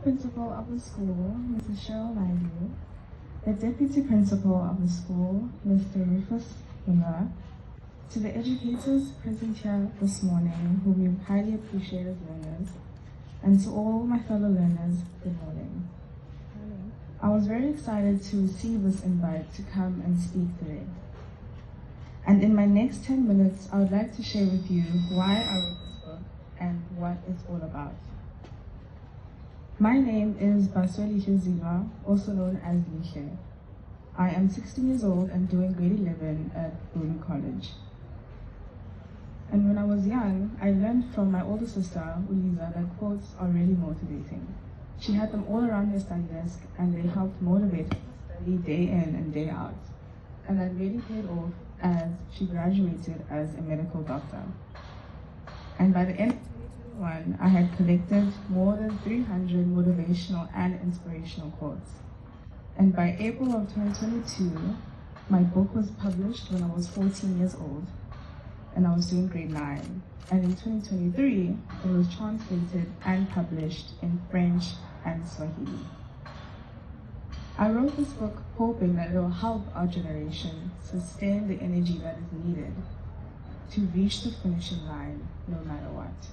principal of the school, Mrs. Cheryl Lively, the deputy principal of the school, Mr. Rufus Miller, to the educators present here this morning, whom we highly appreciate as learners, and to all my fellow learners, good morning. I was very excited to receive this invite to come and speak today. And in my next 10 minutes, I would like to share with you why I wrote this book and what it's all about. My name is Basweli Ziva, also known as Lishe. I am 16 years old and doing grade 11 at Bowdoin College. And when I was young, I learned from my older sister, Uliza, that quotes are really motivating. She had them all around her study desk, and they helped motivate her to study day in and day out. And that really paid off as she graduated as a medical doctor. And by the end of 2021, I had collected more than 300 motivational and inspirational quotes. And by April of 2022, my book was published when I was 14 years old, and I was doing grade 9. And in 2023, it was translated and published in French and Swahili. I wrote this book hoping that it will help our generation sustain the energy that is needed to reach the finishing line no matter what.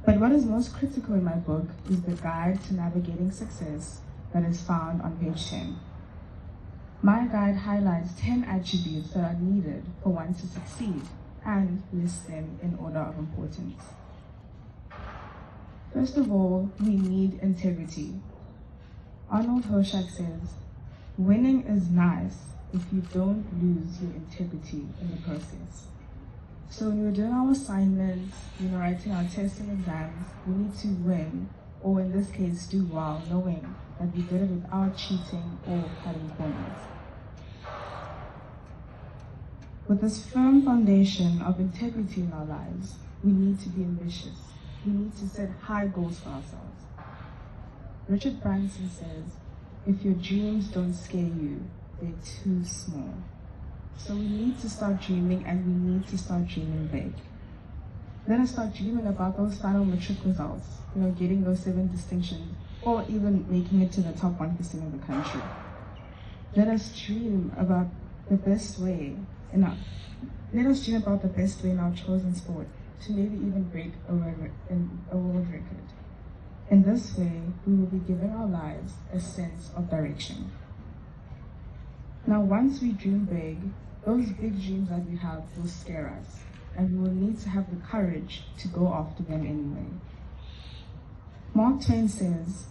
But what is most critical in my book is the guide to navigating success that is found on page 10. My guide highlights 10 attributes that are needed for one to succeed and lists them in order of importance. First of all, we need integrity. Arnold Hochschild says, winning is nice if you don't lose your integrity in the process. So when we're doing our assignments, writing our tests and exams, we need to win, or in this case, do well, knowing that we did it without cheating or cutting corners. With this firm foundation of integrity in our lives, we need to be ambitious. We need to set high goals for ourselves. Richard Branson says, if your dreams don't scare you, they're too small. So we need to start dreaming, and we need to start dreaming big. Let us start dreaming about those final matric results, getting those 7 distinctions, or even making it to the top 1% of the country. Let us dream about the best way in our chosen sport, to maybe even break a world record. In this way, we will be giving our lives a sense of direction. Now, once we dream big, those big dreams that we have will scare us, and we will need to have the courage to go after them anyway. Mark Twain says,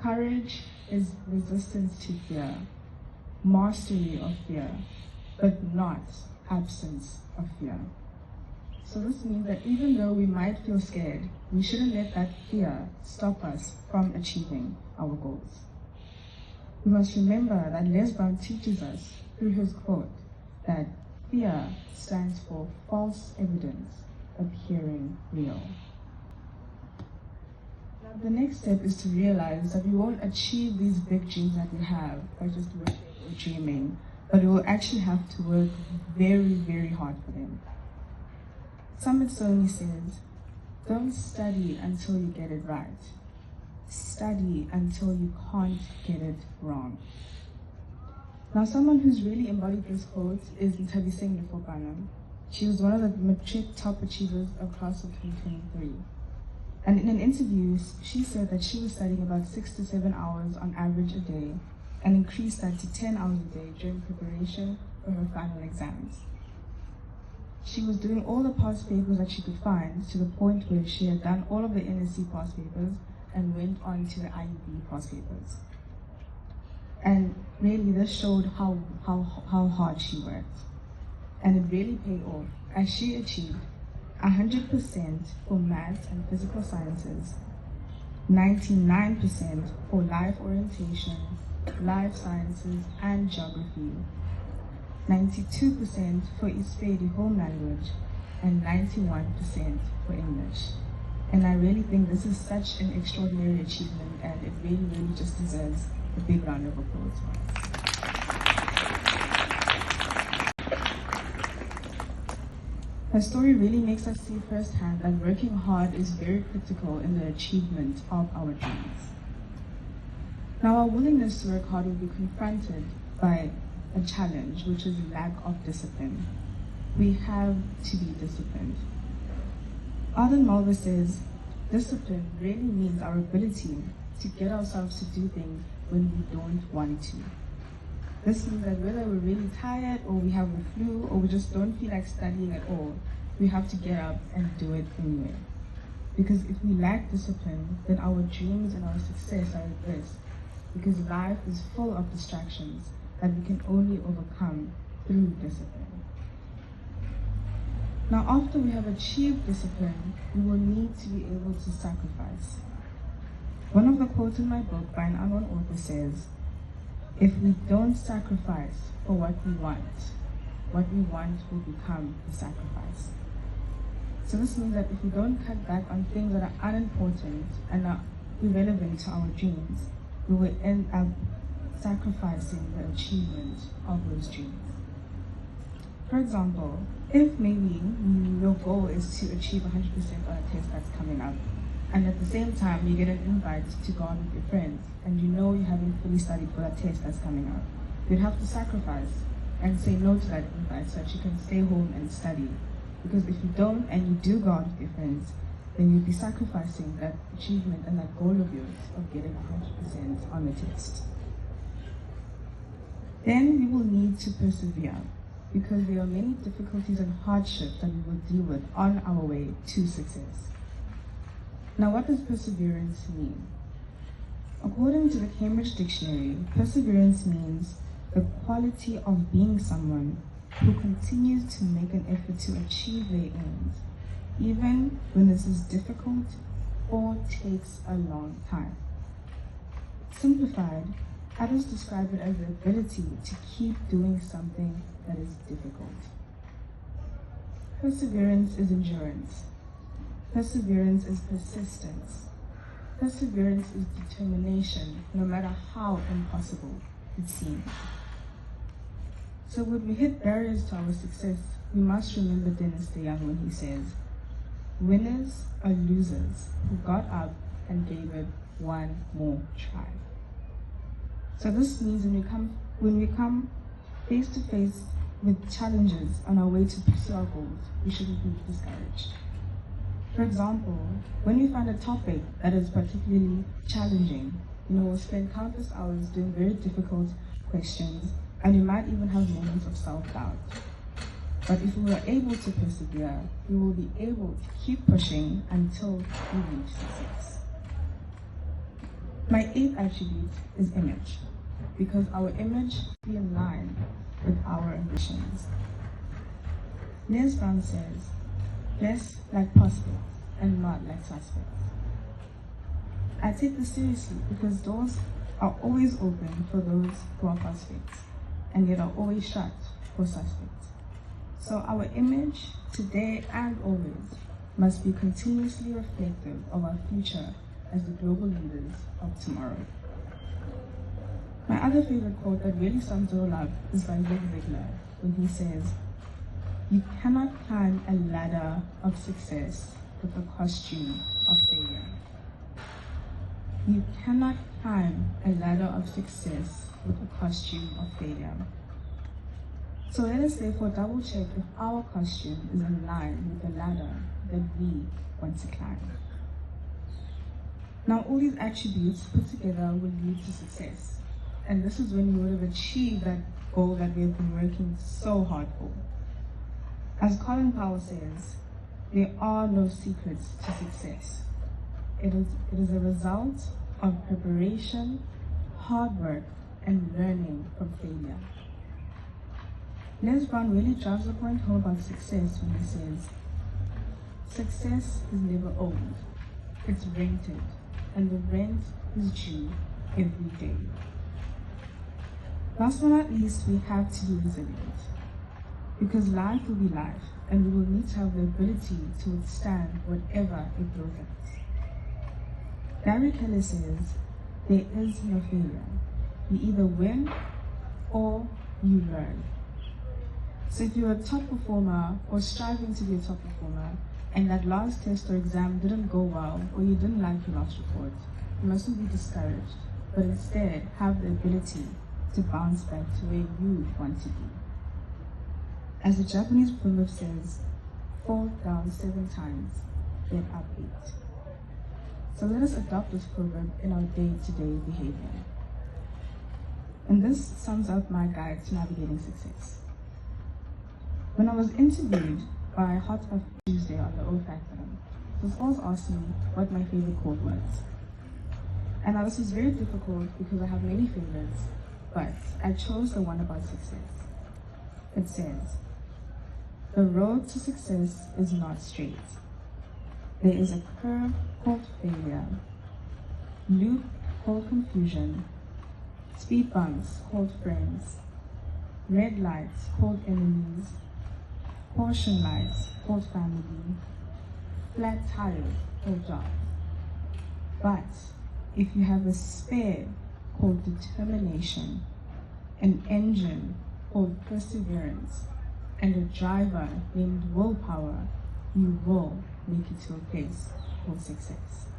courage is resistance to fear, mastery of fear, but not absence of fear. So this means that even though we might feel scared, we shouldn't let that fear stop us from achieving our goals. We must remember that Les Brown teaches us through his quote that fear stands for false evidence appearing real. Now the next step is to realize that we won't achieve these big dreams that we have by just working or dreaming, but we will actually have to work very, very hard for them. Summit Sony says, don't study until you get it right. Study until you can't get it wrong. Now, someone who's really embodied this quote is Nthabiseng Lefokana. She was one of the matric top achievers of class of 2023. And in an interview, she said that she was studying about 6 to 7 hours on average a day, and increased that to 10 hours a day during preparation for her final exams. She was doing all the past papers that she could find, to the point where she had done all of the NSC past papers and went on to the IUB past papers. And really this showed how hard she worked. And it really paid off, as she achieved 100% for maths and physical sciences, 99% for life orientation, life sciences and geography, 92% for Isipedi home language, and 91% for English. And I really think this is such an extraordinary achievement, and it really, really just deserves a big round of applause. Her story really makes us see firsthand that working hard is very critical in the achievement of our dreams. Now, our willingness to work hard will be confronted by a challenge, which is lack of discipline. We have to be disciplined. Arden Mulver says, discipline really means our ability to get ourselves to do things when we don't want to. This means that whether we're really tired or we have the flu or we just don't feel like studying at all, we have to get up and do it anyway. Because if we lack discipline, then our dreams and our success are at risk, because life is full of distractions that we can only overcome through discipline. Now, after we have achieved discipline, we will need to be able to sacrifice. One of the quotes in my book by an unknown author says, "If we don't sacrifice for what we want will become the sacrifice." So this means that if we don't cut back on things that are unimportant and are irrelevant to our dreams, we will end up sacrificing the achievement of those dreams. For example, if maybe your goal is to achieve 100% on a test that's coming up, and at the same time you get an invite to go out with your friends, and you know you haven't fully studied for that test that's coming up, you'd have to sacrifice and say no to that invite so that you can stay home and study. Because if you don't and you do go out with your friends, then you'd be sacrificing that achievement and that goal of yours of getting 100% on the test. Then we will need to persevere, because there are many difficulties and hardships that we will deal with on our way to success. Now, what does perseverance mean? According to the Cambridge Dictionary, perseverance means the quality of being someone who continues to make an effort to achieve their aims, even when this is difficult or takes a long time. Simplified, others describe it as the ability to keep doing something that is difficult. Perseverance is endurance. Perseverance is persistence. Perseverance is determination, no matter how impossible it seems. So when we hit barriers to our success, we must remember Dennis DeYoung when he says, "Winners are losers who got up and gave it one more try." So this means when we come face to face with challenges on our way to pursue our goals, we shouldn't be discouraged. For example, when we find a topic that is particularly challenging, we'll spend countless hours doing very difficult questions, and we might even have moments of self-doubt. But if we are able to persevere, we will be able to keep pushing until we reach success. My 8th attribute is image, because our image will be in line with our ambitions. Les Brown says, "Dress like prospects and not like suspects." I take this seriously because doors are always open for those who are prospects, and yet are always shut for suspects. So our image, today and always, must be continuously reflective of our future as the global leaders of tomorrow. My other favorite quote that really sums it all up is by Zig Ziglar, when he says, "You cannot climb a ladder of success with a costume of failure." You cannot climb a ladder of success with a costume of failure. So let us therefore double check if our costume is in line with the ladder that we want to climb. Now, all these attributes put together will lead to success. And this is when we would have achieved that goal that we have been working so hard for. As Colin Powell says, there are no secrets to success. It is a result of preparation, hard work, and learning from failure. Les Brown really drives the point home about success when he says, "Success is never owned, it's rented, and the rent is due every day." Last but not least, we have to be resilient, because life will be life, and we will need to have the ability to withstand whatever it throws at us. Gary Keller says, "There is no failure. You either win or you learn." So if you're a top performer or striving to be a top performer, and that last test or exam didn't go well, or you didn't like your last report, you mustn't be discouraged, but instead have the ability to bounce back to where you want to be. As the Japanese proverb says, fall down 7 times, then up 8. So let us adopt this proverb in our day-to-day behavior. And this sums up my guide to navigating success. When I was interviewed by Hot Stuff Tuesday on the O Factor, the boss asked me what my favorite quote was. And now this was very difficult because I have many favorites, but I chose the one about success. It says, "The road to success is not straight. There is a curve called failure, loop called confusion, speed bumps called friends, red lights called enemies, caution lights called family, flat tires called jobs. But if you have a spare called determination, an engine called perseverance, and a driver named willpower, you will make it to a place called success."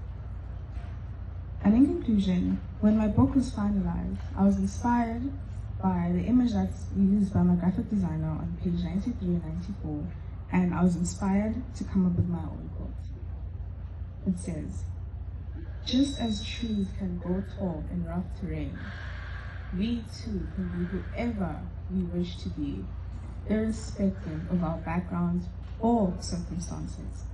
And in conclusion, when my book was finalized, I was inspired by the image that's used by my graphic designer on page 93 and 94, and I was inspired to come up with my own quote. It says, "Just as trees can grow tall in rough terrain, we too can be whoever we wish to be, irrespective of our backgrounds or circumstances."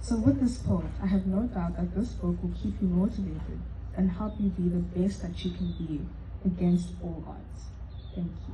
So with this quote, I have no doubt that this book will keep you motivated and help you be the best that you can be against all odds. Thank you.